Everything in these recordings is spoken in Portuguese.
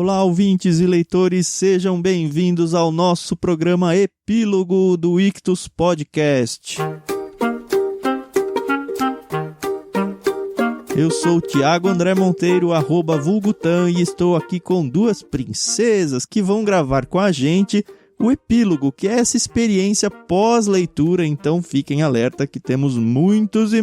Olá, ouvintes e leitores, sejam bem-vindos ao nosso programa Epílogo do Ictus Podcast. Eu sou o Thiago André Monteiro, @vulgutan, e estou aqui com duas princesas que vão gravar com a gente o epílogo, que é essa experiência pós-leitura, então fiquem alerta que temos muitos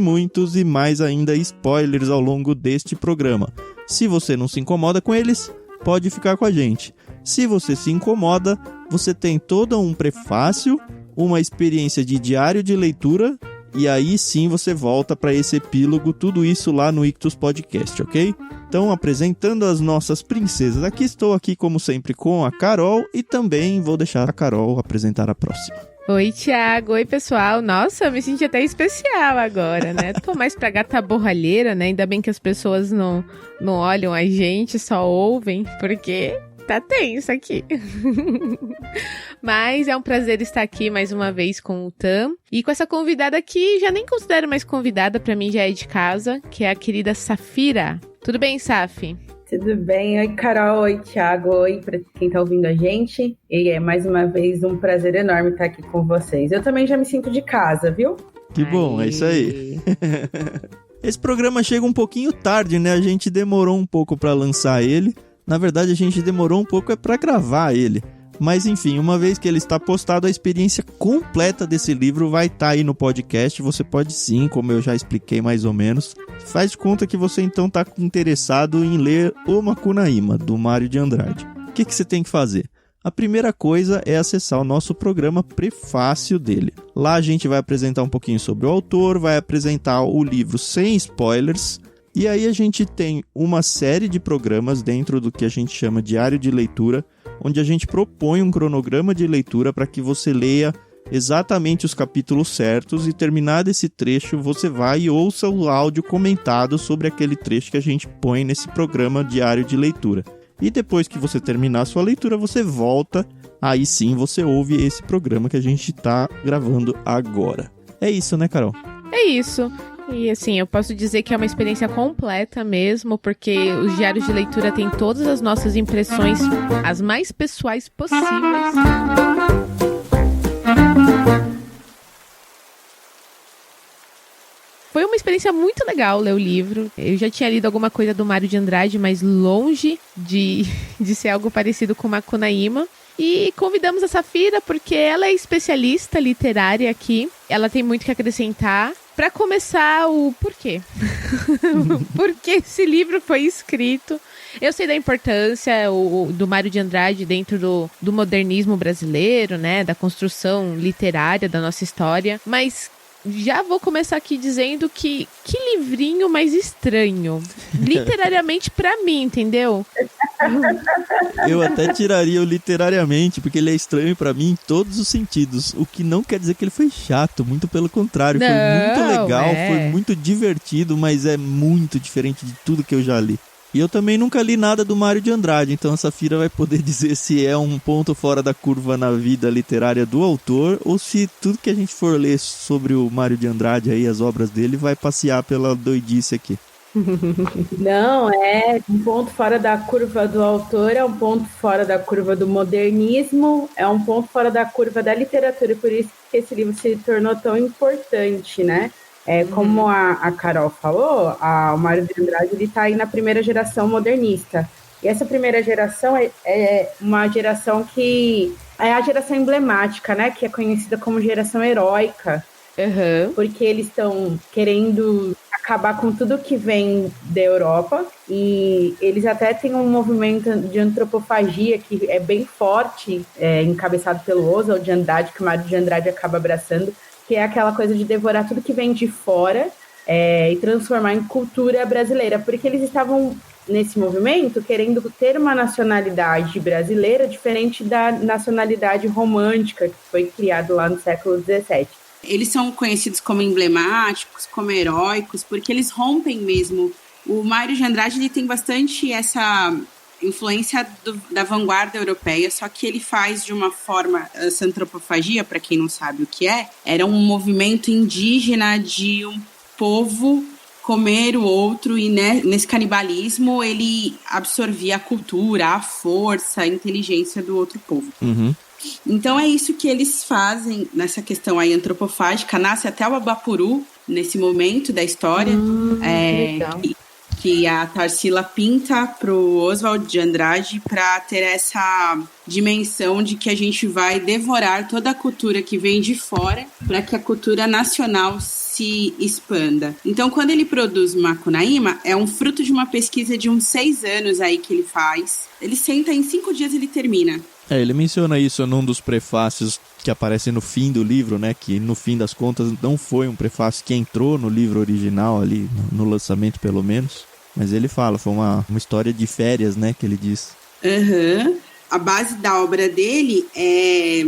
e mais ainda spoilers ao longo deste programa. Se você não se incomoda com eles, pode ficar com a gente. Se você se incomoda, você tem todo um prefácio, uma experiência de diário de leitura, e aí sim você volta para esse epílogo, tudo isso lá no Ictus Podcast, ok? Então, apresentando as nossas princesas, estou aqui como sempre com a Carol, e também vou deixar a Carol apresentar a próxima. Oi, Thiago. Oi, pessoal. Nossa, eu me senti até especial agora, né? Tô mais pra gata borralheira, né? Ainda bem que as pessoas não olham a gente, só ouvem, porque tá tenso aqui. Mas é um prazer estar aqui mais uma vez com o Tam. E com essa convidada aqui, já nem considero mais convidada, pra mim já é de casa, que é a querida Safira. Tudo bem, Safi? Tudo bem? Oi, Carol. Oi, Thiago. Oi, para quem tá ouvindo a gente. E é mais uma vez um prazer enorme estar aqui com vocês. Eu também já me sinto de casa, viu? Que bom, é isso aí. Esse programa chega um pouquinho tarde, né? A gente demorou um pouco para lançar ele. Na verdade, a gente demorou um pouco para gravar ele. Mas enfim, uma vez que ele está postado, a experiência completa desse livro vai estar aí no podcast. Você pode sim, como eu já expliquei mais ou menos. Faz de conta que você então está interessado em ler O Macunaíma, do Mário de Andrade. O que você tem que fazer? A primeira coisa é acessar o nosso programa Prefácio dele. Lá a gente vai apresentar um pouquinho sobre o autor, vai apresentar o livro sem spoilers. E aí a gente tem uma série de programas dentro do que a gente chama Diário de Leitura, onde a gente propõe um cronograma de leitura para que você leia exatamente os capítulos certos, e terminado esse trecho você vai e ouça o áudio comentado sobre aquele trecho que a gente põe nesse programa Diário de Leitura. E depois que você terminar a sua leitura, você volta, aí sim você ouve esse programa que a gente está gravando agora. É isso, né, Carol? É isso. E assim, eu posso dizer que é uma experiência completa mesmo, porque os diários de leitura têm todas as nossas impressões, as mais pessoais possíveis. Foi uma experiência muito legal ler o livro. Eu já tinha lido alguma coisa do Mário de Andrade, mas longe de ser algo parecido com Macunaíma. E convidamos a Safira porque ela é especialista literária aqui. Ela tem muito que acrescentar. Para começar, o porquê. Por que esse livro foi escrito? Eu sei da importância do Mário de Andrade dentro do modernismo brasileiro, né? Da construção literária da nossa história. Mas já vou começar aqui dizendo que livrinho mais estranho. Literariamente pra mim, entendeu? Eu até tiraria o literariamente, porque ele é estranho pra mim em todos os sentidos. O que não quer dizer que ele foi chato, muito pelo contrário. Foi muito legal, foi muito divertido, mas é muito diferente de tudo que eu já li. E eu também nunca li nada do Mário de Andrade, então a Safira vai poder dizer se é um ponto fora da curva na vida literária do autor, ou se tudo que a gente for ler sobre o Mário de Andrade, aí, as obras dele, vai passear pela doidice aqui. Não, é um ponto fora da curva do autor, é um ponto fora da curva do modernismo, é um ponto fora da curva da literatura, e por isso que esse livro se tornou tão importante, né? Como a Carol falou, o Mário de Andrade está aí na primeira geração modernista. E essa primeira geração é uma geração que é a geração emblemática, né? Que é conhecida como geração heróica. Uhum. Porque eles estão querendo acabar com tudo que vem da Europa. E eles até têm um movimento de antropofagia que é bem forte, encabeçado pelo Oswald de Andrade, que o Mário de Andrade acaba abraçando, que é aquela coisa de devorar tudo que vem de fora e transformar em cultura brasileira, porque eles estavam, nesse movimento, querendo ter uma nacionalidade brasileira diferente da nacionalidade romântica que foi criada lá no século XVII. Eles são conhecidos como emblemáticos, como heróicos, porque eles rompem mesmo. O Mário de Andrade ele tem bastante essa influência da vanguarda europeia, só que ele faz de uma forma, essa antropofagia, para quem não sabe o que era um movimento indígena de um povo comer o outro e nesse canibalismo ele absorvia a cultura, a força, a inteligência do outro povo. Uhum. Então é isso que eles fazem nessa questão aí antropofágica. Nasce até o Abapuru nesse momento da história, que a Tarsila pinta pro Oswald de Andrade para ter essa dimensão de que a gente vai devorar toda a cultura que vem de fora para que a cultura nacional se expanda. Então, quando ele produz Macunaíma, é um fruto de uma pesquisa de uns 6 anos aí que ele faz. Ele senta, em 5 dias ele termina. Ele menciona isso num dos prefácios que aparece no fim do livro, né? Que no fim das contas não foi um prefácio que entrou no livro original ali, no lançamento pelo menos. Mas ele fala, foi uma história de férias, né? Que ele diz. Uhum. A base da obra dele é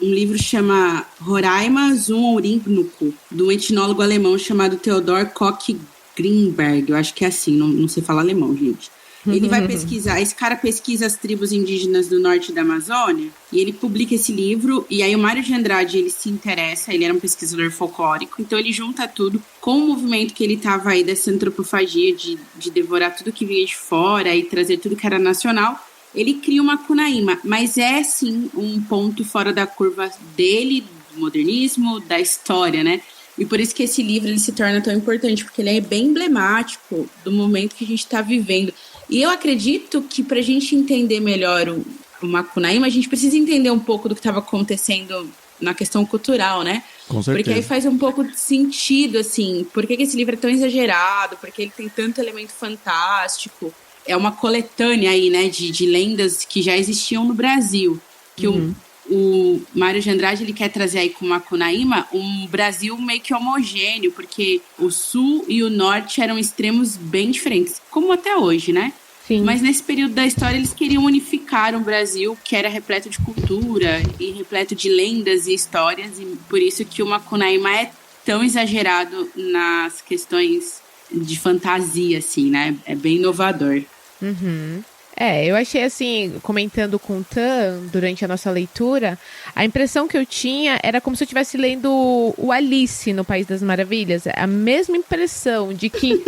um livro que chama Roraima zum Ourinnuco, de um etnólogo alemão chamado Theodor Koch-Greenberg. Eu acho que é assim, não sei falar alemão, gente. Ele vai pesquisar, esse cara pesquisa as tribos indígenas do norte da Amazônia e ele publica esse livro, e aí o Mário de Andrade, ele se interessa, ele era um pesquisador folclórico, então ele junta tudo com o movimento que ele estava aí dessa antropofagia de devorar tudo que vinha de fora e trazer tudo que era nacional. Ele cria uma Macunaíma, mas é sim um ponto fora da curva dele, do modernismo, da história, né? E por isso que esse livro ele se torna tão importante, porque ele é bem emblemático do momento que a gente está vivendo. E eu acredito que para a gente entender melhor o Macunaíma, a gente precisa entender um pouco do que estava acontecendo na questão cultural, né? Com certeza. Porque aí faz um pouco de sentido, assim, por que esse livro é tão exagerado, por que ele tem tanto elemento fantástico. É uma coletânea aí, né, de lendas que já existiam no Brasil. Que o Mário de Andrade, ele quer trazer aí com o Macunaíma um Brasil meio que homogêneo, porque o sul e o norte eram extremos bem diferentes, como até hoje, né? Sim. Mas nesse período da história eles queriam unificar um Brasil que era repleto de cultura e repleto de lendas e histórias, e por isso que o Macunaíma é tão exagerado nas questões de fantasia, assim, né? É bem inovador. Uhum. Eu achei assim, comentando com o Tan durante a nossa leitura, a impressão que eu tinha era como se eu estivesse lendo o Alice no País das Maravilhas. A mesma impressão de que,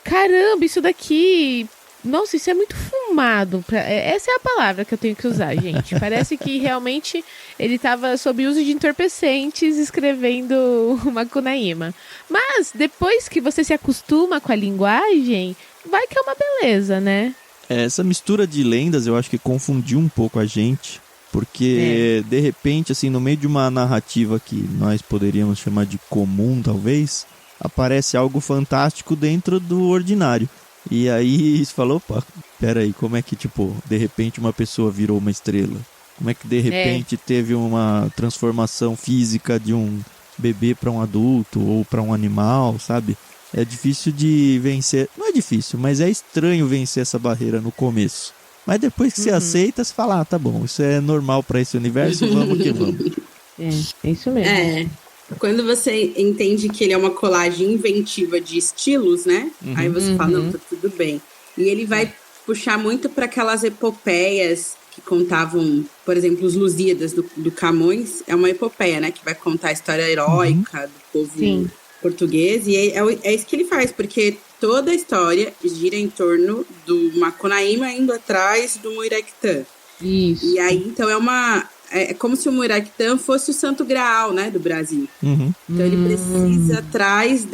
caramba, isso daqui... Nossa, isso é muito fumado. Essa é a palavra que eu tenho que usar, gente. Parece que realmente ele estava sob uso de entorpecentes escrevendo o Macunaíma. Mas depois que você se acostuma com a linguagem, vai que é uma beleza, né? Essa mistura de lendas eu acho que confundiu um pouco a gente, porque de repente, assim, no meio de uma narrativa que nós poderíamos chamar de comum, talvez, aparece algo fantástico dentro do ordinário. E aí você falou, opa, peraí, como é que, tipo, de repente uma pessoa virou uma estrela? Como é que de repente teve uma transformação física de um bebê para um adulto ou para um animal, sabe? É difícil de vencer, não é difícil, mas é estranho vencer essa barreira no começo. Mas depois que você aceita, você fala, tá bom, isso é normal para esse universo, vamos que vamos. É isso mesmo. Quando você entende que ele é uma colagem inventiva de estilos, né? Aí você fala, não, tá tudo bem. E ele vai puxar muito para aquelas epopeias que contavam, por exemplo, os Lusíadas do Camões. É uma epopeia, né? Que vai contar a história heróica do povo português. E é isso que ele faz, porque toda a história gira em torno do Macunaíma indo atrás do Muiractã. Isso. E aí, então, é como se o Muiractã fosse o santo graal, né, do Brasil. Então ele precisa atrás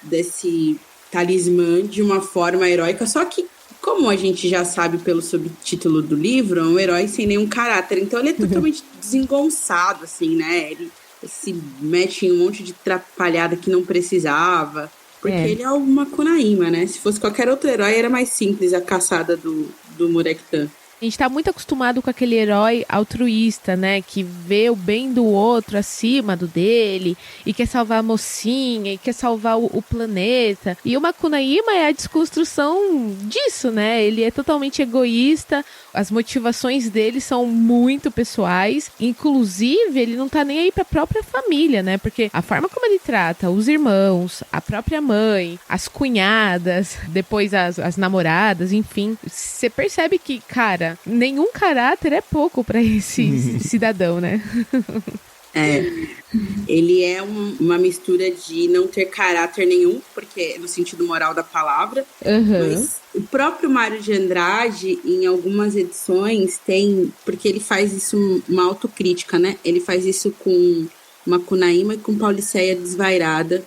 desse talismã de uma forma heróica, só que, como a gente já sabe pelo subtítulo do livro, é um herói sem nenhum caráter, então ele é totalmente desengonçado, assim, né, ele se mete em um monte de atrapalhada que não precisava, porque ele é o Macunaíma, né, se fosse qualquer outro herói era mais simples a caçada do Muiractã. A gente tá muito acostumado com aquele herói altruísta, né? Que vê o bem do outro acima do dele e quer salvar a mocinha e quer salvar o planeta. E o Macunaíma é a desconstrução disso, né? Ele é totalmente egoísta, as motivações dele são muito pessoais. Inclusive, ele não tá nem aí pra própria família, né? Porque a forma como ele trata os irmãos, a própria mãe, as cunhadas, depois as namoradas, enfim. Você percebe que, cara, nenhum caráter é pouco pra esse cidadão, né? Ele é uma mistura de não ter caráter nenhum, porque no sentido moral da palavra, mas o próprio Mário de Andrade, em algumas edições, porque ele faz isso, uma autocrítica, né? Ele faz isso com Macunaíma e com Pauliceia Desvairada.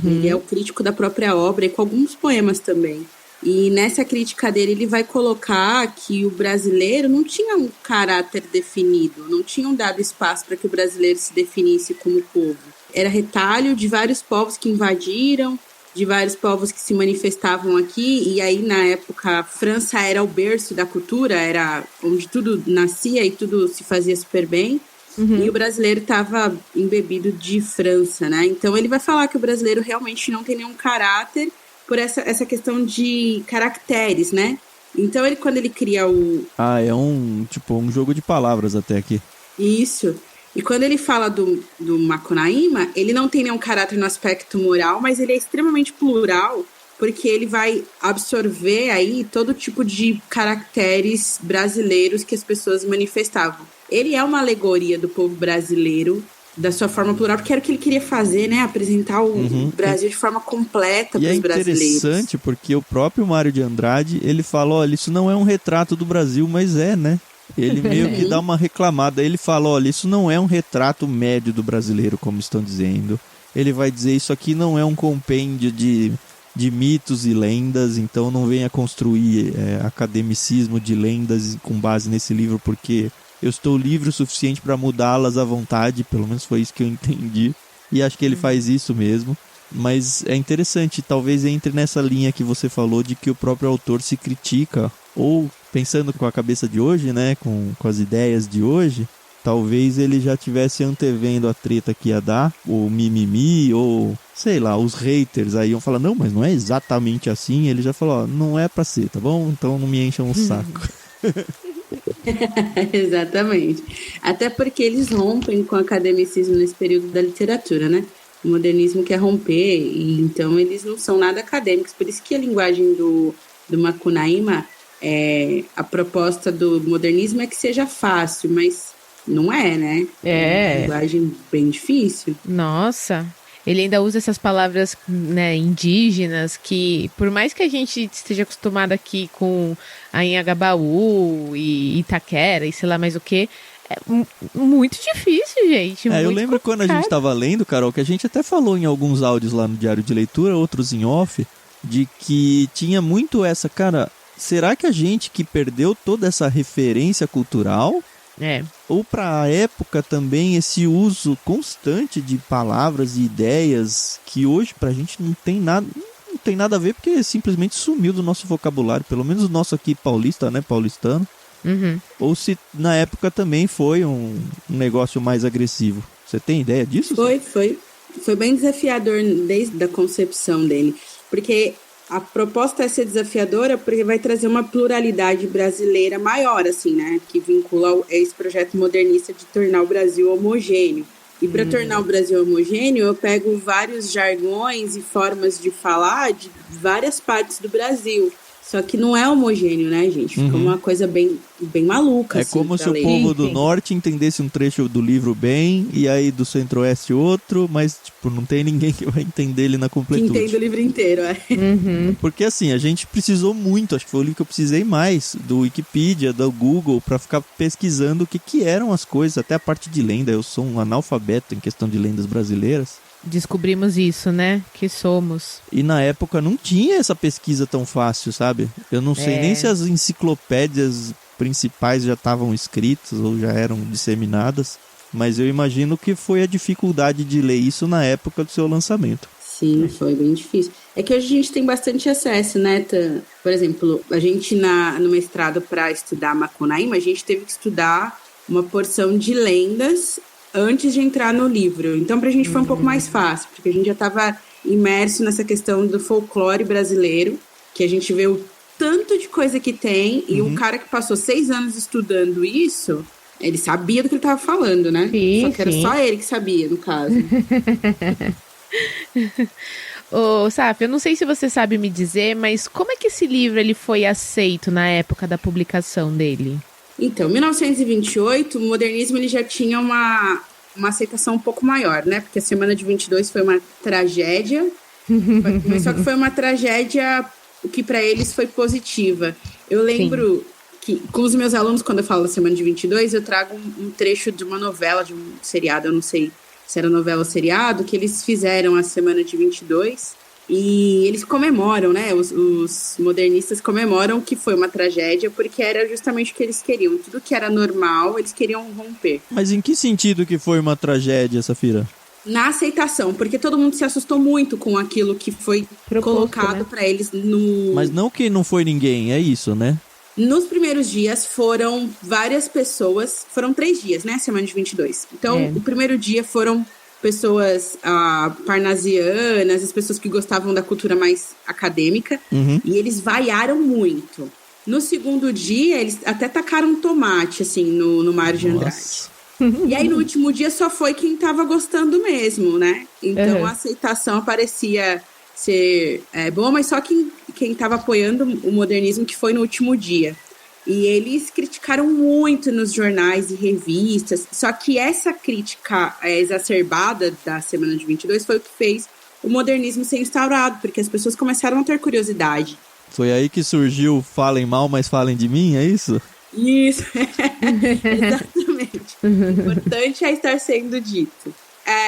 Ele é o crítico da própria obra e com alguns poemas também. E nessa crítica dele, ele vai colocar que o brasileiro não tinha um caráter definido, não tinham dado espaço para que o brasileiro se definisse como povo. Era retalho de vários povos que invadiram, de vários povos que se manifestavam aqui, e aí na época a França era o berço da cultura, era onde tudo nascia e tudo se fazia super bem. E o brasileiro estava embebido de França, né? Então ele vai falar que o brasileiro realmente não tem nenhum caráter, por essa questão de caracteres, né? Então, quando ele cria o... é um jogo de palavras até aqui. Isso. E quando ele fala do Macunaíma, ele não tem nenhum caráter no aspecto moral, mas ele é extremamente plural, porque ele vai absorver aí todo tipo de caracteres brasileiros que as pessoas manifestavam. Ele é uma alegoria do povo brasileiro, da sua forma plural, porque era o que ele queria fazer, né? Apresentar o Brasil de forma completa para os brasileiros. E é interessante porque o próprio Mário de Andrade, ele fala, olha, isso não é um retrato do Brasil, mas é, né? Ele meio que dá uma reclamada. Ele fala, olha, isso não é um retrato médio do brasileiro, como estão dizendo. Ele vai dizer, isso aqui não é um compêndio de mitos e lendas, então não venha construir academicismo de lendas com base nesse livro, porque... eu estou livre o suficiente para mudá-las à vontade, pelo menos foi isso que eu entendi. E acho que ele faz isso mesmo. Mas é interessante, talvez entre nessa linha que você falou de que o próprio autor se critica, ou pensando com a cabeça de hoje, né, com as ideias de hoje, talvez ele já tivesse antevendo a treta que ia dar, o mimimi, ou sei lá, os haters aí iam falar, não, mas não é exatamente assim. Ele já falou, não é pra ser, tá bom? Então não me encham o saco. Exatamente. Até porque eles rompem com o academicismo nesse período da literatura, né? O modernismo quer romper, e então eles não são nada acadêmicos. Por isso que a linguagem do Macunaíma, a proposta do modernismo é que seja fácil, mas não é, né? É uma linguagem bem difícil. Nossa, ele ainda usa essas palavras, né, indígenas, que por mais que a gente esteja acostumado aqui com a Anhangabaú e Itaquera e sei lá mais o que, é muito difícil, gente. Eu lembro quando a gente estava lendo, Carol, que a gente até falou em alguns áudios lá no Diário de Leitura, outros em off, de que tinha muito essa, cara, será que a gente que perdeu toda essa referência cultural... ou para a época também esse uso constante de palavras e ideias que hoje pra gente não tem nada a ver, porque simplesmente sumiu do nosso vocabulário, pelo menos o nosso aqui paulista, né, paulistano. Ou se na época também foi um negócio mais agressivo. Você tem ideia disso? Foi bem desafiador desde a concepção dele, porque a proposta é ser desafiadora porque vai trazer uma pluralidade brasileira maior, assim, né? Que vincula esse projeto modernista de tornar o Brasil homogêneo. E para tornar o Brasil homogêneo, eu pego vários jargões e formas de falar de várias partes do Brasil. Só que não é homogêneo, né, gente? Fica uma coisa bem maluca. É assim, como se o povo do norte entendesse um trecho do livro bem, e aí do centro-oeste outro, mas tipo, não tem ninguém que vai entender ele na completude. Que entende o livro inteiro, Porque assim, a gente precisou muito, acho que foi o livro que eu precisei mais, do Wikipedia, do Google, pra ficar pesquisando o que eram as coisas, até a parte de lenda. Eu sou um analfabeto em questão de lendas brasileiras. Descobrimos isso, né? Que somos. E na época não tinha essa pesquisa tão fácil, sabe? Eu não sei nem se as enciclopédias principais já estavam escritas ou já eram disseminadas, mas eu imagino que foi a dificuldade de ler isso na época do seu lançamento. Sim, foi bem difícil. É que hoje a gente tem bastante acesso, né? Por exemplo, a gente no mestrado para estudar Macunaíma, a gente teve que estudar uma porção de lendas antes de entrar no livro. Então, pra gente foi um pouco mais fácil, porque a gente já estava imerso nessa questão do folclore brasileiro, que a gente vê o tanto de coisa que tem, e um cara que passou 6 anos estudando isso, ele sabia do que ele estava falando, né? Sim, só que era só ele que sabia, no caso. Ô, Saf, eu não sei se você sabe me dizer, mas como é que esse livro ele foi aceito na época da publicação dele? Então, em 1928, o modernismo ele já tinha uma uma aceitação um pouco maior, né? Porque a semana de 22 foi uma tragédia, mas só que foi uma tragédia que para eles foi positiva. Eu lembro que com os meus alunos, quando eu falo da semana de 22, eu trago um trecho de uma novela, de um seriado, eu não sei se era novela ou seriado, que eles fizeram a semana de 22 e eles comemoram, né? Os modernistas comemoram que foi uma tragédia porque era justamente o que eles queriam. Tudo que era normal, eles queriam romper. Mas em que sentido que foi uma tragédia, Safira? Na aceitação, porque todo mundo se assustou muito com aquilo que foi colocado, né, para eles no... Mas não que não foi ninguém, é isso, né? Nos primeiros dias foram várias pessoas, foram 3 dias, né, semana de 22. Então, o primeiro dia foram pessoas parnasianas, as pessoas que gostavam da cultura mais acadêmica, e eles vaiaram muito. No segundo dia, eles até tacaram tomate, assim, no Mário de Andrade. E aí, no último dia, só foi quem tava gostando mesmo, né? Então, a aceitação parecia ser boa, mas só quem tava apoiando o modernismo que foi no último dia. E eles criticaram muito nos jornais e revistas, só que essa crítica exacerbada da semana de 22 foi o que fez o modernismo ser instaurado, porque as pessoas começaram a ter curiosidade. Foi aí que surgiu falem mal, mas falem de mim, é isso? Isso, exatamente. O importante é estar sendo dito.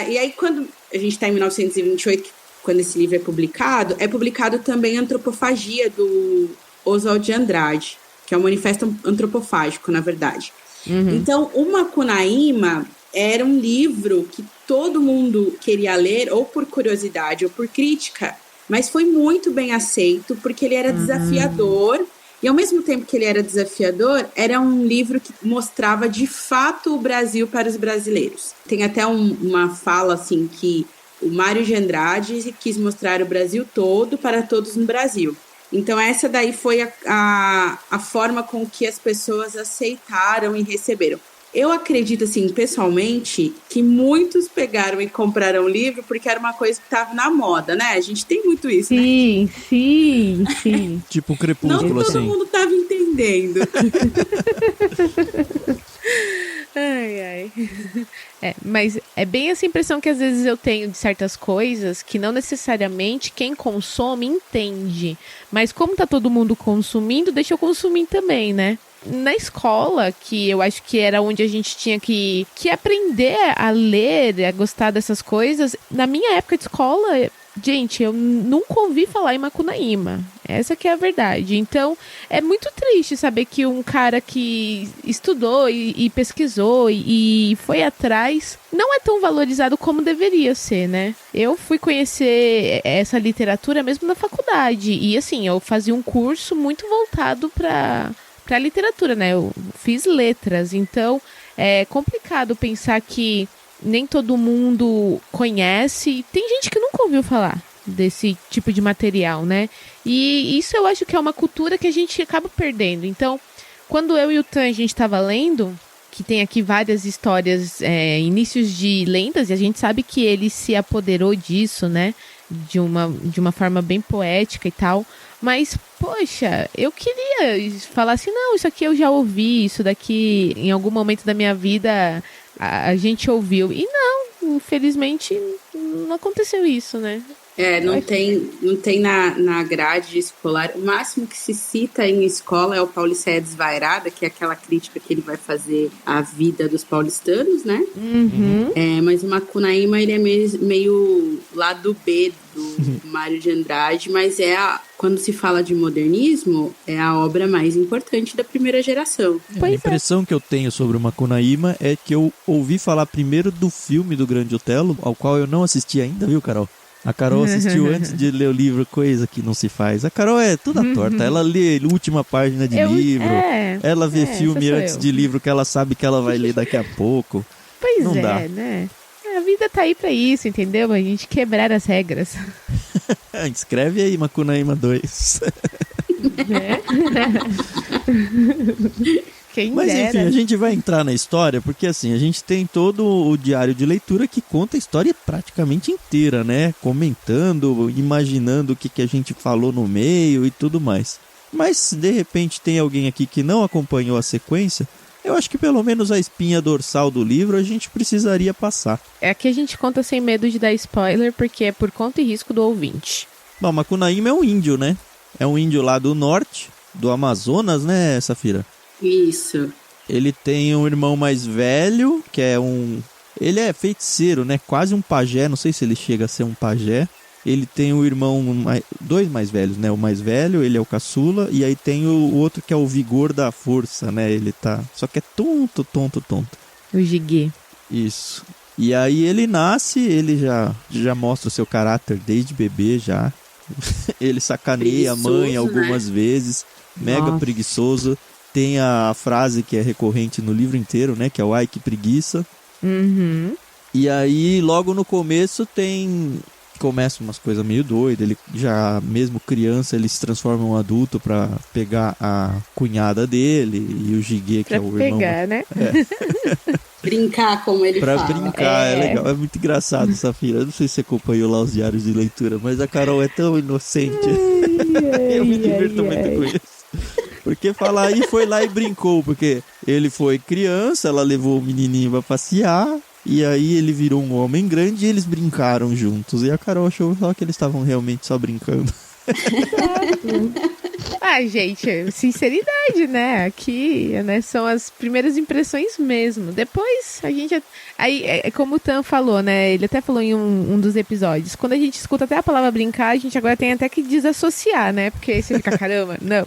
E aí, quando a gente está em 1928, quando esse livro é publicado também a Antropofagia, do Oswald de Andrade, que é um manifesto antropofágico, na verdade. Então, o Macunaíma era um livro que todo mundo queria ler, ou por curiosidade, ou por crítica, mas foi muito bem aceito, porque ele era desafiador. E ao mesmo tempo que ele era desafiador, era um livro que mostrava de fato o Brasil para os brasileiros. Tem até uma fala assim que o Mário de Andrade quis mostrar o Brasil todo para todos no Brasil. Então essa daí foi a forma com que as pessoas aceitaram e receberam. Eu acredito, assim, pessoalmente, que muitos pegaram e compraram o livro porque era uma coisa que estava na moda, né? A gente tem muito isso, né? Sim. Tipo Crepúsculo, não assim. Todo mundo estava entendendo. Ai. Mas é bem essa impressão que às vezes eu tenho de certas coisas que não necessariamente quem consome entende. Mas como tá todo mundo consumindo, deixa eu consumir também, né? Na escola, que eu acho que era onde a gente tinha que aprender a ler, a gostar dessas coisas, na minha época de escola, gente, eu nunca ouvi falar em Macunaíma. Essa que é a verdade. Então, é muito triste saber que um cara que estudou e pesquisou e foi atrás não é tão valorizado como deveria ser, né? Eu fui conhecer essa literatura mesmo na faculdade. E, assim, eu fazia um curso muito voltado para literatura, né? Eu fiz letras, então é complicado pensar que nem todo mundo conhece. Tem gente que nunca ouviu falar desse tipo de material, né? E isso eu acho que é uma cultura que a gente acaba perdendo. Então, quando eu e o Tan, a gente estava lendo, que tem aqui várias histórias, inícios de lendas, e a gente sabe que ele se apoderou disso, né? De uma forma bem poética e tal. Mas, poxa, eu queria falar assim, não, isso aqui eu já ouvi, isso daqui em algum momento da minha vida a gente ouviu. E não, infelizmente não aconteceu isso, né? Não tem na grade escolar. O máximo que se cita em escola é o Pauliceia Desvairada, que é aquela crítica que ele vai fazer à vida dos paulistanos, né? Mas o Macunaíma, ele é meio lado B do Mário de Andrade, mas quando se fala de modernismo, é a obra mais importante da primeira geração. A impressão que eu tenho sobre o Macunaíma é que eu ouvi falar primeiro do filme do Grande Otelo, ao qual eu não assisti ainda, viu, Carol? A Carol assistiu antes de ler o livro, coisa que não se faz. A Carol é toda torta. Ela lê a última página de livro. Ela vê filme antes de livro que ela sabe que ela vai ler daqui a pouco. Pois não dá. Né? A vida tá aí pra isso, entendeu? A gente quebrar as regras. Escreve aí, Macunaíma 2. Mas enfim, a gente vai entrar na história, porque assim, a gente tem todo o diário de leitura que conta a história praticamente inteira, né? Comentando, imaginando o que a gente falou no meio e tudo mais. Mas se de repente tem alguém aqui que não acompanhou a sequência, Eu acho que pelo menos a espinha dorsal do livro a gente precisaria passar. Aqui a gente conta sem medo de dar spoiler, porque é por conta e risco do ouvinte. Bom, Macunaíma é um índio, né? É um índio lá do norte, do Amazonas, né, Safira? Isso. Ele tem um irmão mais velho, que é um... Ele é feiticeiro, né? Quase um pajé, não sei se ele chega a ser um pajé. Ele tem um irmão, dois mais velhos, né? O mais velho, ele é o caçula, e aí tem o outro que é o vigor da força, né? Ele tá... Só que é tonto. O Jiguê. Isso. E aí ele nasce, ele já mostra o seu caráter desde bebê já. Ele sacaneia a mãe algumas vezes, mega preguiçoso. Tem a frase que é recorrente no livro inteiro, né? Que é o ai que preguiça. Uhum. E aí logo no começo começa umas coisas meio doidas. Ele já, mesmo criança, ele se transforma em um adulto pra pegar a cunhada dele. E o Jiguê, que é o irmão... pegar, né? Brincar, como ele fala. Pra brincar, é legal. É muito engraçado, Safira. Eu não sei se você acompanhou lá os diários de leitura, mas a Carol é tão inocente. Eu me divirto muito com isso. Porque fala aí, foi lá e brincou. Porque ele foi criança, ela levou o menininho pra passear. E aí ele virou um homem grande e eles brincaram juntos. E a Carol achou só que eles estavam realmente só brincando. Ah, gente, sinceridade, né? Aqui, né, são as primeiras impressões mesmo. Depois, a gente... Aí, é como o Tan falou, né? Ele até falou em um dos episódios. Quando a gente escuta até a palavra brincar, a gente agora tem até que desassociar, né? Porque você fica, caramba, não.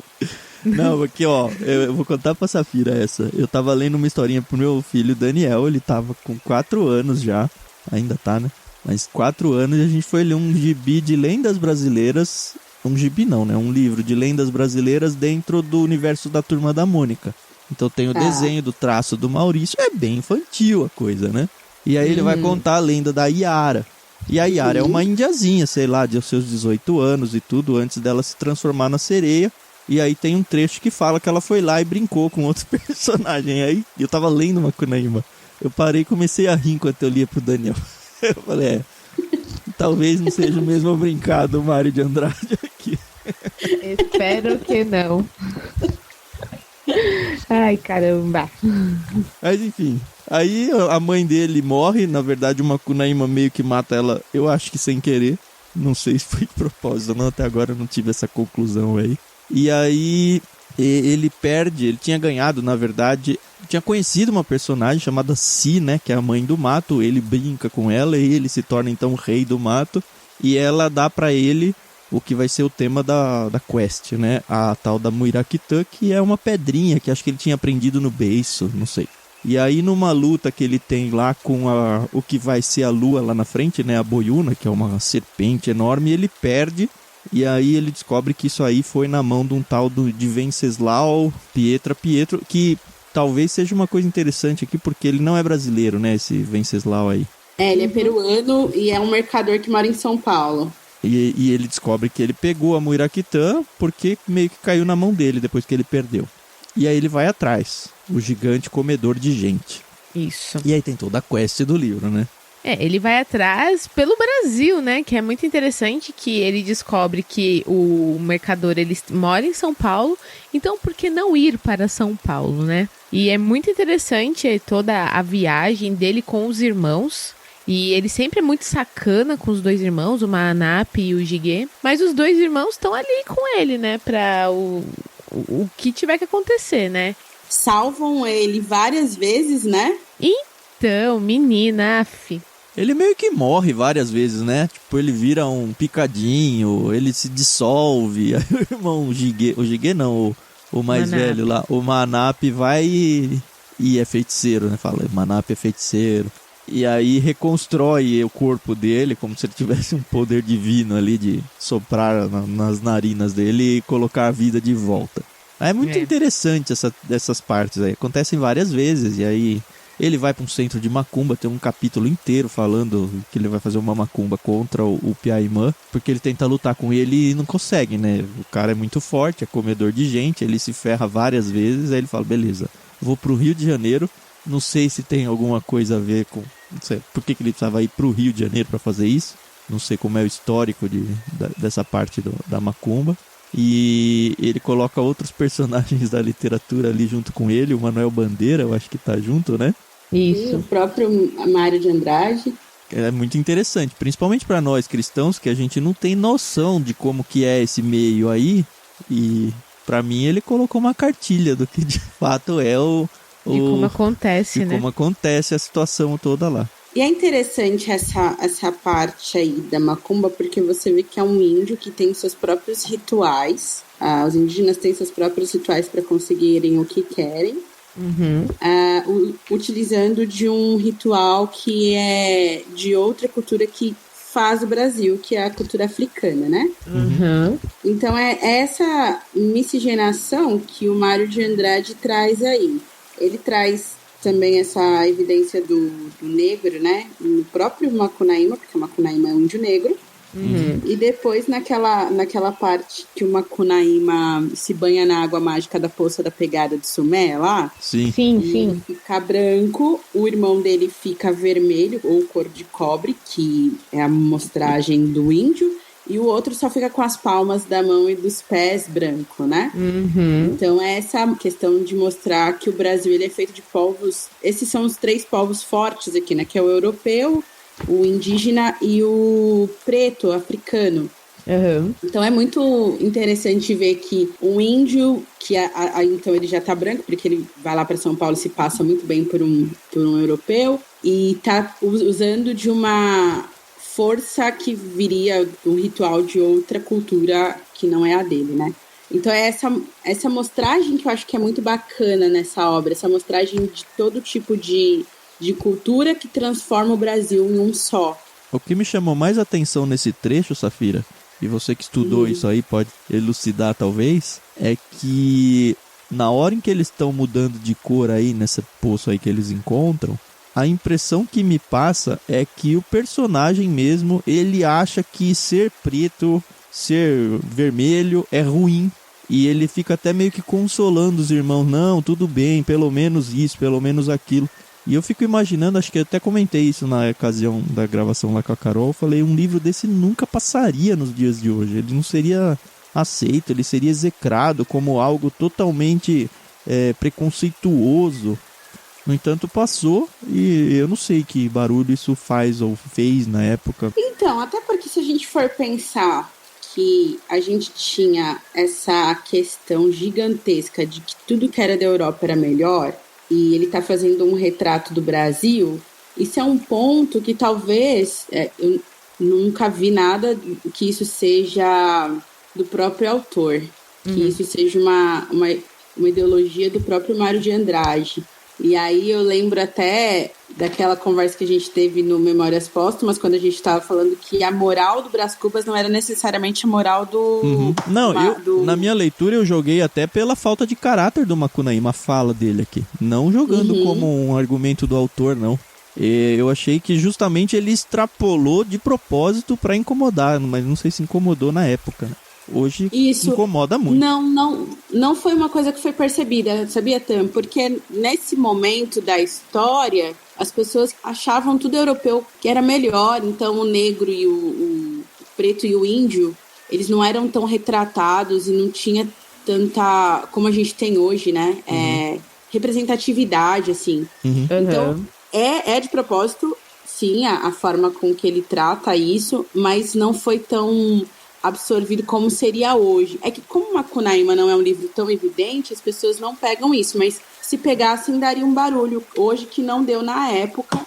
Não, aqui ó, eu vou contar pra Safira essa. Eu tava lendo uma historinha pro meu filho Daniel, ele tava com 4 anos já, ainda tá, né? Mas 4 anos e a gente foi ler um gibi de lendas brasileiras, um gibi não, né? Um livro de lendas brasileiras dentro do universo da Turma da Mônica. Então tem o desenho do traço do Maurício, é bem infantil a coisa, né? E aí ele vai contar a lenda da Yara. E a Yara é uma indiazinha, sei lá, de seus 18 anos e tudo, antes dela se transformar na sereia. E aí tem um trecho que fala que ela foi lá e brincou com outro personagem. Aí eu tava lendo Macunaíma. Eu parei e comecei a rir enquanto eu lia pro Daniel. Eu falei, talvez não seja o mesmo brincar do Mário de Andrade aqui. Espero que não. Ai, caramba. Mas enfim, aí a mãe dele morre. Na verdade, o Macunaíma meio que mata ela, eu acho que sem querer. Não sei se foi de propósito ou não, até agora eu não tive essa conclusão aí. E aí ele perde, ele tinha ganhado, na verdade, tinha conhecido uma personagem chamada Si, né, que é a mãe do mato. Ele brinca com ela e ele se torna então o rei do mato. E ela dá pra ele o que vai ser o tema da quest, né, a tal da Muiraquitã, que é uma pedrinha que acho que ele tinha aprendido no beiço, não sei. E aí numa luta que ele tem lá com o que vai ser a lua lá na frente, né, a Boiuna, que é uma serpente enorme, ele perde. E aí ele descobre que isso aí foi na mão de um tal de Venceslau Pietro, que talvez seja uma coisa interessante aqui, porque ele não é brasileiro, né, esse Venceslau aí. Ele é peruano e é um mercador que mora em São Paulo. E ele descobre que ele pegou a Muiraquitã porque meio que caiu na mão dele depois que ele perdeu. E aí ele vai atrás, o gigante comedor de gente. Isso. E aí tem toda a quest do livro, né? Ele vai atrás pelo Brasil, né? Que é muito interessante que ele descobre que o mercador, ele mora em São Paulo, então por que não ir para São Paulo, né? E é muito interessante toda a viagem dele com os irmãos, e ele sempre é muito sacana com os dois irmãos, o Manap e o Jiguê, mas os dois irmãos estão ali com ele, né? Para o que tiver que acontecer, né? Salvam ele várias vezes, né? Então, menina, af... Ele meio que morre várias vezes, né? Tipo, ele vira um picadinho, ele se dissolve. Aí o irmão o Jiguê não, o mais Manap. velho lá, o Manap vai e é feiticeiro, né? Fala, Manap é feiticeiro. E aí reconstrói o corpo dele, como se ele tivesse um poder divino ali de soprar nas narinas dele e colocar a vida de volta. É muito interessante essas partes aí. Acontecem várias vezes, e aí... Ele vai para um centro de macumba, tem um capítulo inteiro falando que ele vai fazer uma macumba contra o Piaimã, porque ele tenta lutar com ele e não consegue, né? O cara é muito forte, é comedor de gente, ele se ferra várias vezes, aí ele fala, beleza, vou pro Rio de Janeiro, não sei se tem alguma coisa a ver com... Não sei por que ele precisava ir pro Rio de Janeiro para fazer isso, não sei como é o histórico dessa parte da macumba. E ele coloca outros personagens da literatura ali junto com ele, o Manuel Bandeira, eu acho que tá junto, né? Isso. O próprio Mário de Andrade. É muito interessante, principalmente para nós cristãos, que a gente não tem noção de como que é esse meio aí. E para mim ele colocou uma cartilha do que de fato é de como acontece, de né? como acontece a situação toda lá. E é interessante essa parte aí da macumba, porque você vê que é um índio que tem seus próprios rituais. Os indígenas têm seus próprios rituais para conseguirem o que querem. Utilizando de um ritual que é de outra cultura que faz o Brasil, que é a cultura africana, né? Então é essa miscigenação que o Mário de Andrade traz aí. Ele traz também essa evidência do negro, né? No próprio Macunaíma, porque o Macunaíma é um índio negro. E depois naquela parte que o Macunaíma se banha na água mágica da Poça da Pegada de Sumé lá. Sim. Sim. Fica branco, o irmão dele fica vermelho ou cor de cobre, que é a mostragem do índio, e o outro só fica com as palmas da mão e dos pés branco, né? Então é essa questão de mostrar que o Brasil ele é feito de povos. Esses são os 3 povos fortes aqui, né? Que é o europeu, o indígena e o preto, africano. Então é muito interessante ver que um índio, que então ele já tá branco, porque ele vai lá para São Paulo e se passa muito bem por um europeu, e tá usando de uma força que viria um ritual de outra cultura que não é a dele, né? Então é essa mostragem que eu acho que é muito bacana nessa obra, essa mostragem de todo tipo de cultura que transforma o Brasil em um só. O que me chamou mais atenção nesse trecho, Safira, e você que estudou isso aí pode elucidar talvez, é que na hora em que eles estão mudando de cor aí, nesse poço aí que eles encontram, a impressão que me passa é que o personagem mesmo, ele acha que ser preto, ser vermelho é ruim. E ele fica até meio que consolando os irmãos. Não, tudo bem, pelo menos isso, pelo menos aquilo. E eu fico imaginando, acho que eu até comentei isso na ocasião da gravação lá com a Carol. Eu falei, um livro desse nunca passaria nos dias de hoje. Ele não seria aceito, ele seria execrado como algo totalmente preconceituoso. No entanto, passou e eu não sei que barulho isso faz ou fez na época. Então, até porque se a gente for pensar que a gente tinha essa questão gigantesca de que tudo que era da Europa era melhor, e ele está fazendo um retrato do Brasil, isso é um ponto que talvez eu nunca vi nada que isso seja do próprio autor, que isso seja uma ideologia do próprio Mário de Andrade. E aí eu lembro até daquela conversa que a gente teve no Memórias Póstumas, quando a gente estava falando que a moral do Brás Cubas não era necessariamente a moral do... Não, na minha leitura eu joguei até pela falta de caráter do Macunaíma, a fala dele aqui. Não jogando como um argumento do autor, não. Eu achei que justamente ele extrapolou de propósito para incomodar, mas não sei se incomodou na época, né? Hoje isso incomoda muito. Não foi uma coisa que foi percebida, sabia, Tam? Porque nesse momento da história, as pessoas achavam tudo europeu que era melhor, então o negro e o preto e o índio, eles não eram tão retratados e não tinha tanta, como a gente tem hoje, né? Representatividade, assim. Então, é de propósito, sim, a forma com que ele trata isso, mas não foi tão absorvido como seria hoje. É que como Macunaíma não é um livro tão evidente, as pessoas não pegam isso, mas se pegassem daria um barulho hoje que não deu na época,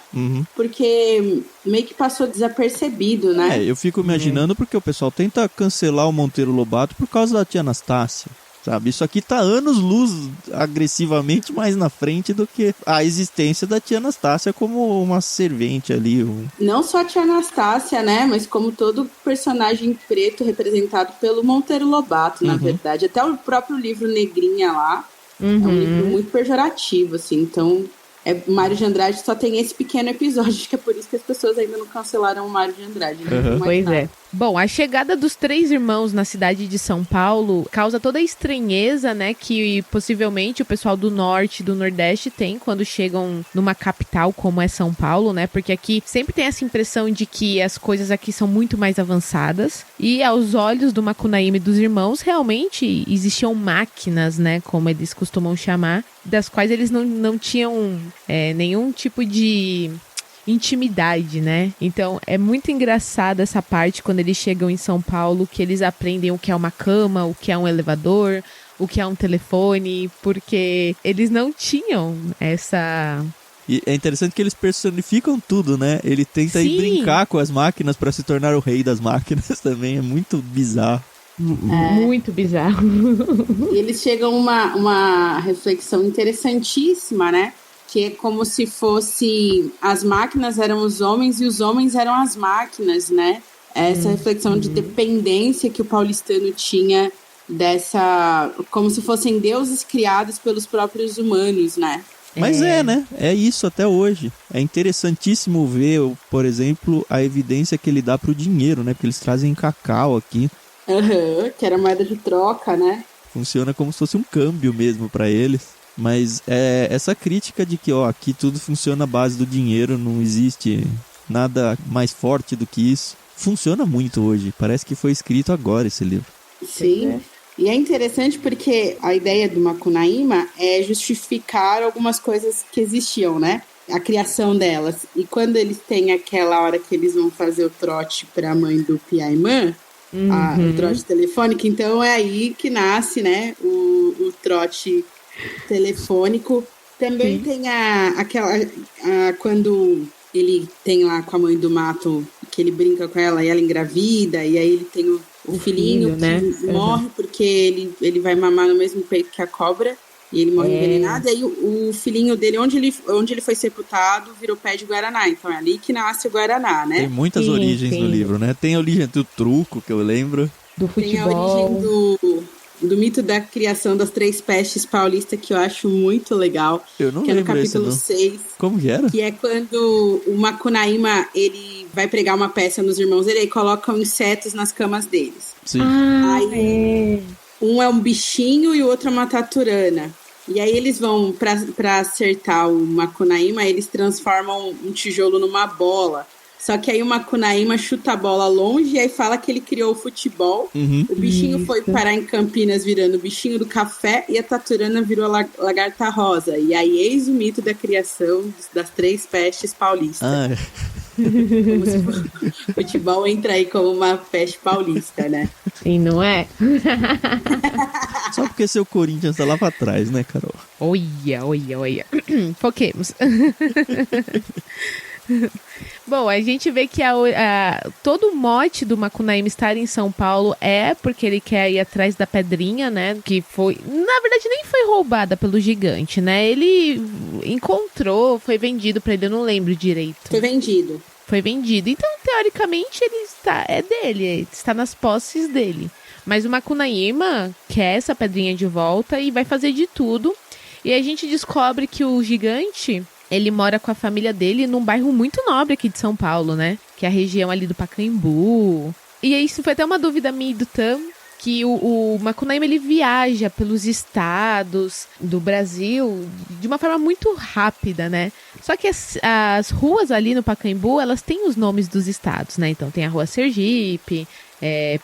porque meio que passou desapercebido, né? Eu fico imaginando porque o pessoal tenta cancelar o Monteiro Lobato por causa da tia Anastácia. Sabe? Isso aqui tá anos-luz agressivamente mais na frente do que a existência da tia Anastácia como uma servente ali. Não só a tia Anastácia, né? Mas como todo personagem preto representado pelo Monteiro Lobato, na verdade. Até o próprio livro Negrinha lá é um livro muito pejorativo, assim. Então, Mário de Andrade só tem esse pequeno episódio, acho que é por isso que as pessoas ainda não cancelaram o Mário de Andrade. Né? Pois é. Bom, a chegada dos 3 irmãos na cidade de São Paulo causa toda a estranheza, né, que possivelmente o pessoal do norte e do nordeste tem quando chegam numa capital como é São Paulo, né, porque aqui sempre tem essa impressão de que as coisas aqui são muito mais avançadas e aos olhos do Macunaíma e dos irmãos realmente existiam máquinas, né, como eles costumam chamar, das quais eles não tinham nenhum tipo de intimidade, né? Então é muito engraçada essa parte quando eles chegam em São Paulo, que eles aprendem o que é uma cama, o que é um elevador, o que é um telefone, porque eles não tinham essa... E é interessante que eles personificam tudo, né? Ele tenta ir brincar com as máquinas para se tornar o rei das máquinas também, é muito bizarro. Muito bizarro. E eles chegam a uma reflexão interessantíssima, né? Que é como se fosse as máquinas eram os homens e os homens eram as máquinas, né? Essa reflexão de dependência que o paulistano tinha dessa... como se fossem deuses criados pelos próprios humanos, né? Mas né? É isso até hoje. É interessantíssimo ver, por exemplo, a evidência que ele dá pro dinheiro, né? Porque eles trazem cacau aqui. Que era moeda de troca, né? Funciona como se fosse um câmbio mesmo para eles. Mas essa crítica de que aqui tudo funciona à base do dinheiro, não existe nada mais forte do que isso, funciona muito hoje. Parece que foi escrito agora esse livro. Sim, e é interessante porque a ideia do Macunaíma é justificar algumas coisas que existiam, né? A criação delas. E quando eles têm aquela hora que eles vão fazer o trote para a mãe do Piaimã, o trote telefônico, então é aí que nasce, né, o trote telefônico. Também tem quando ele tem lá com a mãe do mato, que ele brinca com ela e ela engravida, e aí ele tem o filhinho que né? morre porque ele vai mamar no mesmo peito que a cobra, e ele morre envenenado, e aí o filhinho dele, onde ele foi sepultado, virou pé de Guaraná, então é ali que nasce o Guaraná, né? Tem muitas origens no livro, né? Tem a origem do truco, que eu lembro. Do futebol. Tem a origem do mito da criação das 3 pestes paulistas, que eu acho muito legal. Eu não que lembro. É no capítulo esse, 6. Como que era? Que é quando o Macunaíma, ele vai pregar uma peça nos irmãos dele e colocam insetos nas camas deles. Sim. Aí, um é um bichinho e o outro é uma taturana. E aí eles vão, pra acertar o Macunaíma, eles transformam um tijolo numa bola. Só que aí o Macunaíma chuta a bola longe e aí fala que ele criou o futebol. O bichinho foi parar em Campinas virando o bichinho do café e a taturana virou a lagarta rosa. E aí eis o mito da criação das 3 pestes paulistas. Como se o futebol entra aí como uma peste paulista, né? Sim, não é? Só porque seu Corinthians tá lá pra trás, né, Carol? Olha. Foquemos. Bom, a gente vê que todo o mote do Macunaíma estar em São Paulo é porque ele quer ir atrás da pedrinha, né? Que foi... Na verdade, nem foi roubada pelo gigante, né? Ele encontrou, foi vendido pra ele, eu não lembro direito. Foi vendido. Então, teoricamente, é dele, está nas posses dele. Mas o Macunaíma quer essa pedrinha de volta e vai fazer de tudo. E a gente descobre que o gigante... Ele mora com a família dele num bairro muito nobre aqui de São Paulo, né? Que é a região ali do Pacaembu. E isso foi até uma dúvida minha e do Tam, que o Macunaíma, ele viaja pelos estados do Brasil de uma forma muito rápida, né? Só que as ruas ali no Pacaembu, elas têm os nomes dos estados, né? Então tem a rua Sergipe,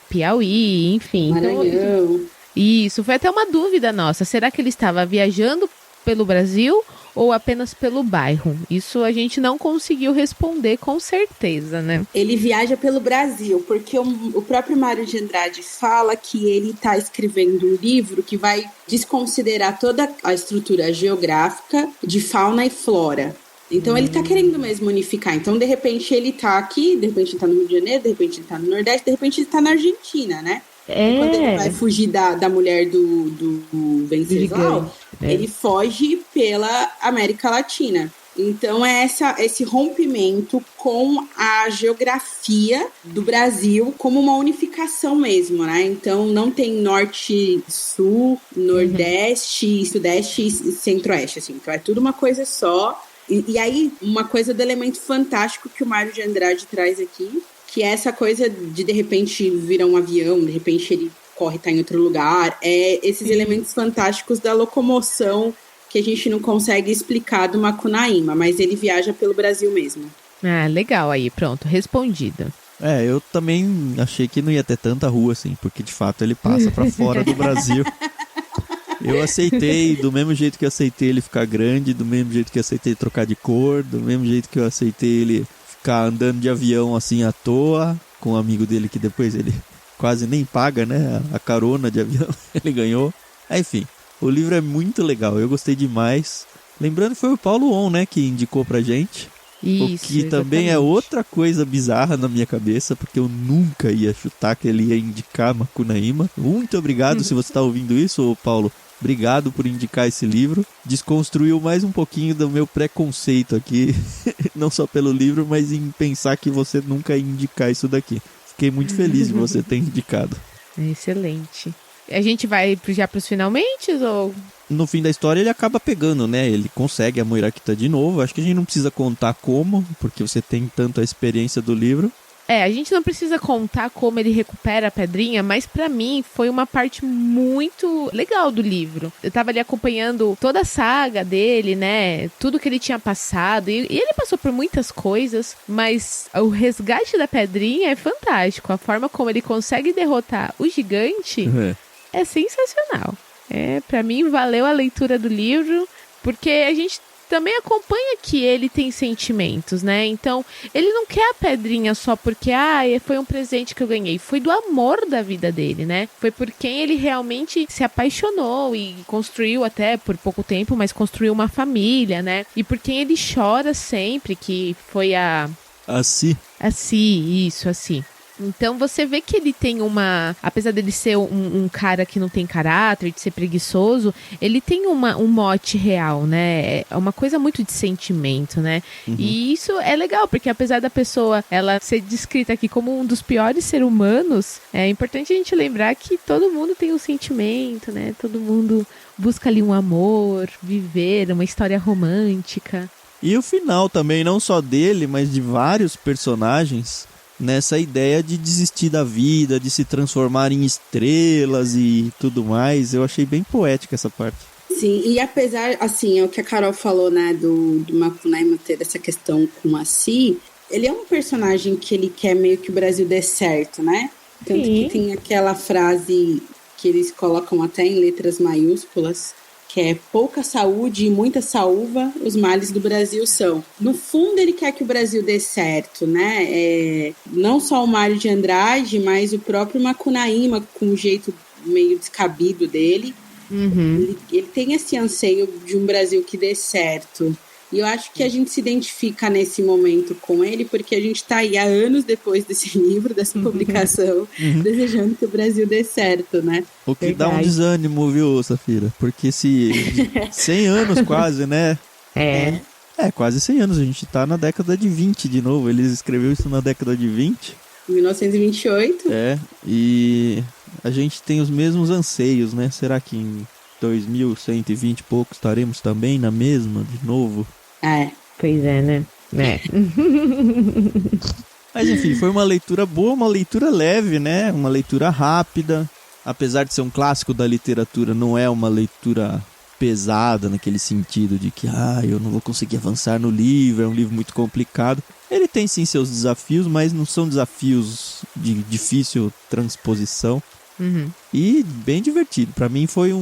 Piauí, enfim. Maranhão. Então, isso, foi até uma dúvida nossa. Será que ele estava viajando pelo Brasil ou apenas pelo bairro? Isso a gente não conseguiu responder com certeza, né? Ele viaja pelo Brasil, porque o próprio Mário de Andrade fala que ele está escrevendo um livro que vai desconsiderar toda a estrutura geográfica de fauna e flora. Então ele tá querendo mesmo unificar. Então, de repente, ele tá aqui, de repente ele tá no Rio de Janeiro, de repente ele tá no Nordeste, de repente ele tá na Argentina, né? E quando ele vai fugir da mulher do Venceslau, ele foge pela América Latina. Então é esse rompimento com a geografia do Brasil como uma unificação mesmo, né? Então não tem norte, sul, nordeste, sudeste e centro-oeste, assim. Então é tudo uma coisa só. E aí, uma coisa do elemento fantástico que o Mário de Andrade traz aqui, que é essa coisa de repente virar um avião, de repente ele corre, tá em outro lugar, esses elementos fantásticos da locomoção que a gente não consegue explicar do Macunaíma, mas ele viaja pelo Brasil mesmo. Ah, legal aí, pronto, respondido. Eu também achei que não ia ter tanta rua assim, porque de fato ele passa pra fora do Brasil. Eu aceitei, do mesmo jeito que eu aceitei ele ficar grande, do mesmo jeito que eu aceitei trocar de cor, do mesmo jeito que eu aceitei ele ficar andando de avião assim à toa, com um amigo dele que depois ele quase nem paga, né, a carona de avião, ele ganhou. Enfim, o livro é muito legal, eu gostei demais. Lembrando que foi o Paulo On, né, que indicou pra gente. Isso, o que também é outra coisa bizarra na minha cabeça, porque eu nunca ia chutar que ele ia indicar Macunaíma. Muito obrigado se você está ouvindo isso, Paulo. Obrigado por indicar esse livro. Desconstruiu mais um pouquinho do meu preconceito aqui, não só pelo livro, mas em pensar que você nunca ia indicar isso daqui. Fiquei muito feliz de você ter indicado. Excelente. A gente vai já pros finalmente ou... No fim da história ele acaba pegando, né? Ele consegue a Moirakita de novo. Acho que a gente não precisa contar como, porque você tem tanto a experiência do livro. A gente não precisa contar como ele recupera a pedrinha, mas pra mim foi uma parte muito legal do livro. Eu tava ali acompanhando toda a saga dele, né? Tudo que ele tinha passado. E ele passou por muitas coisas, mas o resgate da pedrinha é fantástico. A forma como ele consegue derrotar o gigante é sensacional. Pra mim valeu a leitura do livro, porque a gente também acompanha que ele tem sentimentos, né? Então, ele não quer a pedrinha só porque, foi um presente que eu ganhei. Foi do amor da vida dele, né? Foi por quem ele realmente se apaixonou e construiu até por pouco tempo, mas construiu uma família, né? E por quem ele chora sempre, que foi a... Assim. Isso. Então você vê que ele tem apesar dele ser um cara que não tem caráter, de ser preguiçoso, ele tem um mote real, né? É uma coisa muito de sentimento, né? Uhum. E isso é legal, porque apesar da pessoa ela ser descrita aqui como um dos piores seres humanos, é importante a gente lembrar que todo mundo tem um sentimento, né? Todo mundo busca ali um amor, viver uma história romântica. E o final também, não só dele, mas de vários personagens, nessa ideia de desistir da vida, de se transformar em estrelas e tudo mais. Eu achei bem poética essa parte. Sim, e apesar, assim, é o que a Carol falou, né, do Macunaíma ter essa questão com a Si, ele é um personagem que ele quer meio que o Brasil dê certo, né? Tanto que tem aquela frase que eles colocam até em letras maiúsculas, que é pouca saúde e muita saúva, os males do Brasil são. No fundo, ele quer que o Brasil dê certo, né? Não só o Mário de Andrade, mas o próprio Macunaíma, com o jeito meio descabido dele. Uhum. Ele tem esse anseio de um Brasil que dê certo. E eu acho que a gente se identifica nesse momento com ele, porque a gente está aí há anos depois desse livro, dessa publicação, desejando que o Brasil dê certo, né? O que dá um desânimo, viu, Safira? Porque 100 anos quase, né? Quase 100 anos. A gente tá na década de 20 de novo. Eles escreveram isso na década de 20. 1928. E a gente tem os mesmos anseios, né? Será que em 2120 e pouco estaremos também na mesma de novo? Pois é, né? Mas enfim, foi uma leitura boa, uma leitura leve, né? Uma leitura rápida. Apesar de ser um clássico da literatura, não é uma leitura pesada naquele sentido de que eu não vou conseguir avançar no livro, é um livro muito complicado. Ele tem sim seus desafios, mas não são desafios de difícil transposição. E bem divertido. Pra mim foi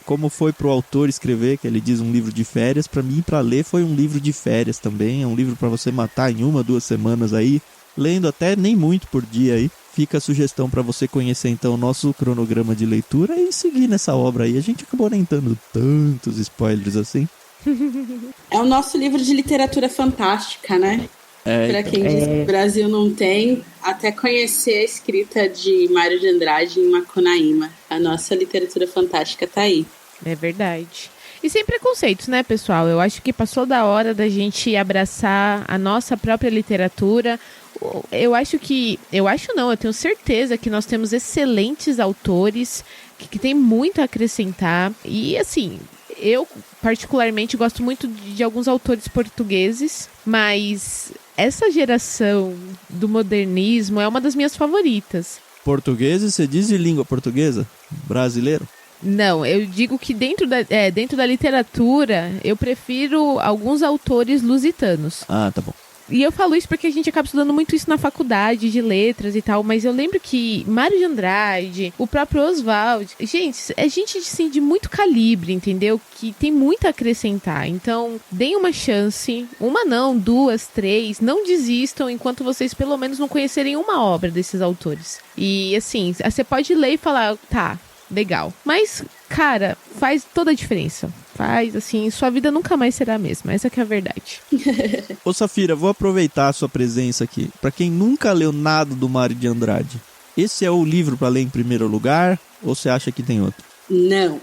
como foi pro autor escrever, que ele diz um livro de férias, pra mim, pra ler, foi um livro de férias também. É um livro pra você matar em 1-2 semanas aí, lendo até nem muito por dia aí. Fica a sugestão pra você conhecer então o nosso cronograma de leitura e seguir nessa obra aí. A gente acabou nem dando tantos spoilers assim. É o nosso livro de literatura fantástica, né? Para quem diz que o Brasil não tem, até conhecer a escrita de Mário de Andrade em Macunaíma. A nossa literatura fantástica tá aí. É verdade. E sem preconceitos, né, pessoal? Eu acho que passou da hora da gente abraçar a nossa própria literatura. Eu tenho certeza que nós temos excelentes autores que tem muito a acrescentar. E, assim, eu particularmente gosto muito de alguns autores portugueses, mas essa geração do modernismo é uma das minhas favoritas. Portugueses, você diz de língua portuguesa? Brasileiro? Não, eu digo que dentro da literatura, eu prefiro alguns autores lusitanos. Ah, tá bom. E eu falo isso porque a gente acaba estudando muito isso na faculdade de letras e tal, mas eu lembro que Mário de Andrade, o próprio Oswald, gente, é gente assim, de muito calibre, entendeu? Que tem muito a acrescentar. Então, deem uma chance, uma não, 2, 3, não desistam enquanto vocês pelo menos não conhecerem uma obra desses autores. E assim, você pode ler e falar, tá, legal. Mas, cara, faz toda a diferença. Faz, assim, sua vida nunca mais será a mesma. Essa que é a verdade. Ô, Safira, vou aproveitar a sua presença aqui. Pra quem nunca leu nada do Mário de Andrade, esse é o livro pra ler em primeiro lugar? Ou você acha que tem outro? Não.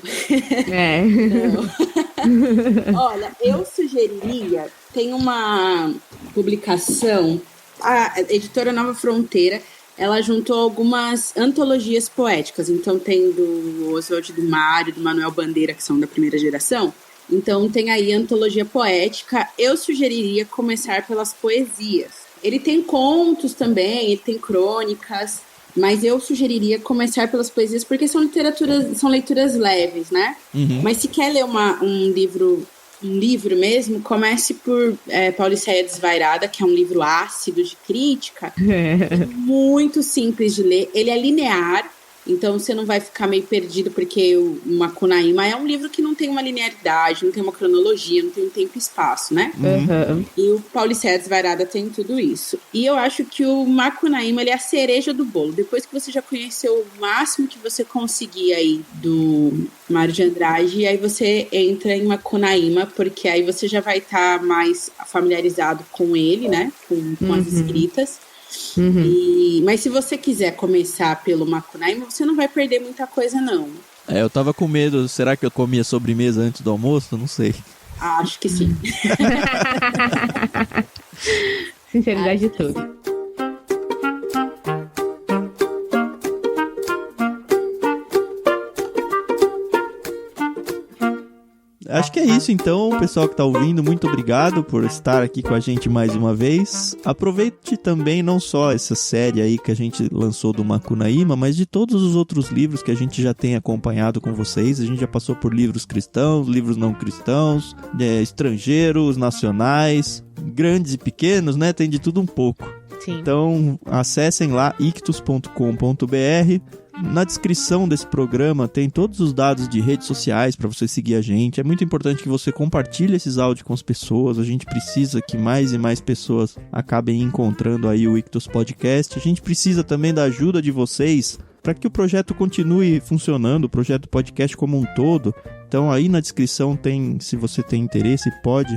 Não. Olha, eu sugeriria, tem uma publicação, a editora Nova Fronteira, ela juntou algumas antologias poéticas. Então tem do Oswald, do Mário, do Manuel Bandeira, que são da primeira geração. Então tem aí antologia poética. Eu sugeriria começar pelas poesias. Ele tem contos também, ele tem crônicas, mas eu sugeriria começar pelas poesias porque são leituras leves, né? Uhum. Mas se quer ler um livro mesmo, comece por Pauliceia Desvairada, que é um livro ácido de crítica, muito simples de ler, ele é linear, então você não vai ficar meio perdido, porque o Macunaíma é um livro que não tem uma linearidade, não tem uma cronologia, não tem um tempo e espaço, né? Uhum. E o Pauliceia Desvairada tem tudo isso. E eu acho que o Macunaíma, ele é a cereja do bolo. Depois que você já conheceu o máximo que você conseguir aí do Mário de Andrade, aí você entra em Macunaíma, porque aí você já vai estar mais familiarizado com ele, né? Com as escritas. Uhum. Mas se você quiser começar pelo Macunaíma, você não vai perder muita coisa, não. Eu tava com medo. Será que eu comia sobremesa antes do almoço? Não sei. Acho que sim. Sinceridade de tudo. Acho que é isso, então, pessoal que tá ouvindo, muito obrigado por estar aqui com a gente mais uma vez. Aproveite também não só essa série aí que a gente lançou do Macunaíma, mas de todos os outros livros que a gente já tem acompanhado com vocês. A gente já passou por livros cristãos, livros não cristãos, estrangeiros, nacionais, grandes e pequenos, né? Tem de tudo um pouco. Sim. Então, acessem lá ictus.com.br. Na descrição desse programa tem todos os dados de redes sociais para você seguir a gente. É muito importante que você compartilhe esses áudios com as pessoas. A gente precisa que mais e mais pessoas acabem encontrando aí o Ictus Podcast. A gente precisa também da ajuda de vocês para que o projeto continue funcionando, o projeto podcast como um todo. Então aí na descrição tem, se você tem interesse, pode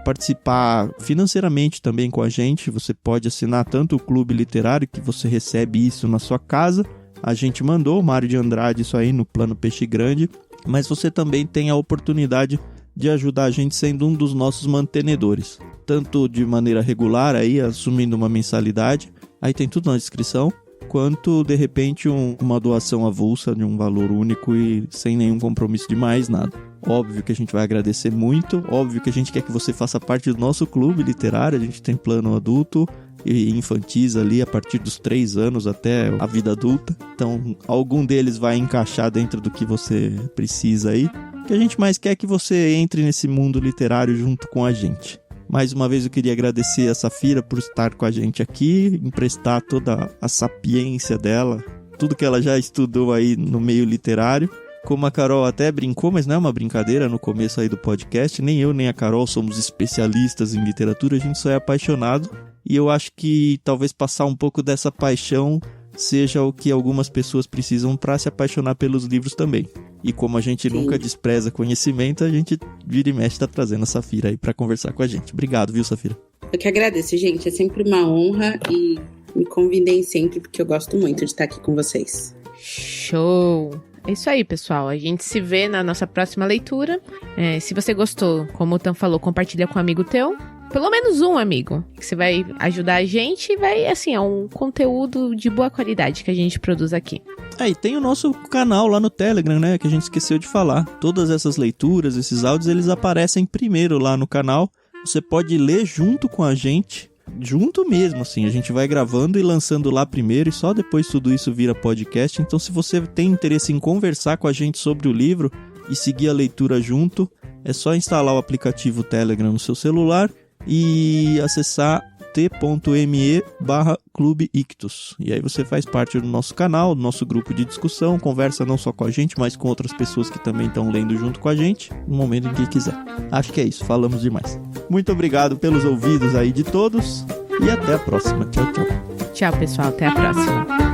participar financeiramente também com a gente. Você pode assinar tanto o Clube Literário, que você recebe isso na sua casa. A gente mandou o Mário de Andrade isso aí no Plano Peixe Grande, mas você também tem a oportunidade de ajudar a gente sendo um dos nossos mantenedores, tanto de maneira regular, aí assumindo uma mensalidade, aí tem tudo na descrição, quanto de repente uma doação avulsa de um valor único e sem nenhum compromisso de mais nada. Óbvio que a gente vai agradecer muito, óbvio que a gente quer que você faça parte do nosso clube literário. A gente tem plano adulto e infantis ali a partir dos 3 anos até a vida adulta, então algum deles vai encaixar dentro do que você precisa aí. O que a gente mais quer é que você entre nesse mundo literário junto com a gente. Mais uma vez eu queria agradecer a Safira por estar com a gente aqui, emprestar toda a sapiência dela, tudo que ela já estudou aí no meio literário. Como a Carol até brincou, mas não é uma brincadeira no começo aí do podcast, nem eu nem a Carol somos especialistas em literatura, a gente só é apaixonado. E eu acho que talvez passar um pouco dessa paixão seja o que algumas pessoas precisam para se apaixonar pelos livros também. E como a gente nunca despreza conhecimento, a gente vira e mexe tá trazendo a Safira aí para conversar com a gente. Obrigado, viu, Safira? Eu que agradeço, gente. É sempre uma honra e me convidem sempre, porque eu gosto muito de estar aqui com vocês. Show! É isso aí, pessoal. A gente se vê na nossa próxima leitura. Se você gostou, como o Tam falou, compartilha com um amigo teu. Pelo menos um amigo, que você vai ajudar a gente e vai, assim, é um conteúdo de boa qualidade que a gente produz aqui. E tem o nosso canal lá no Telegram, né, que a gente esqueceu de falar. Todas essas leituras, esses áudios, eles aparecem primeiro lá no canal. Você pode ler junto com a gente junto mesmo, assim. A gente vai gravando e lançando lá primeiro e só depois tudo isso vira podcast. Então, se você tem interesse em conversar com a gente sobre o livro e seguir a leitura junto, é só instalar o aplicativo Telegram no seu celular e acessar t.me/Clube Ictus. E aí você faz parte do nosso canal, do nosso grupo de discussão, conversa não só com a gente, mas com outras pessoas que também estão lendo junto com a gente, no momento em que quiser. Acho que é isso, falamos demais. Muito obrigado pelos ouvidos aí de todos e até a próxima. Tchau, tchau. Tchau, pessoal. Até a próxima.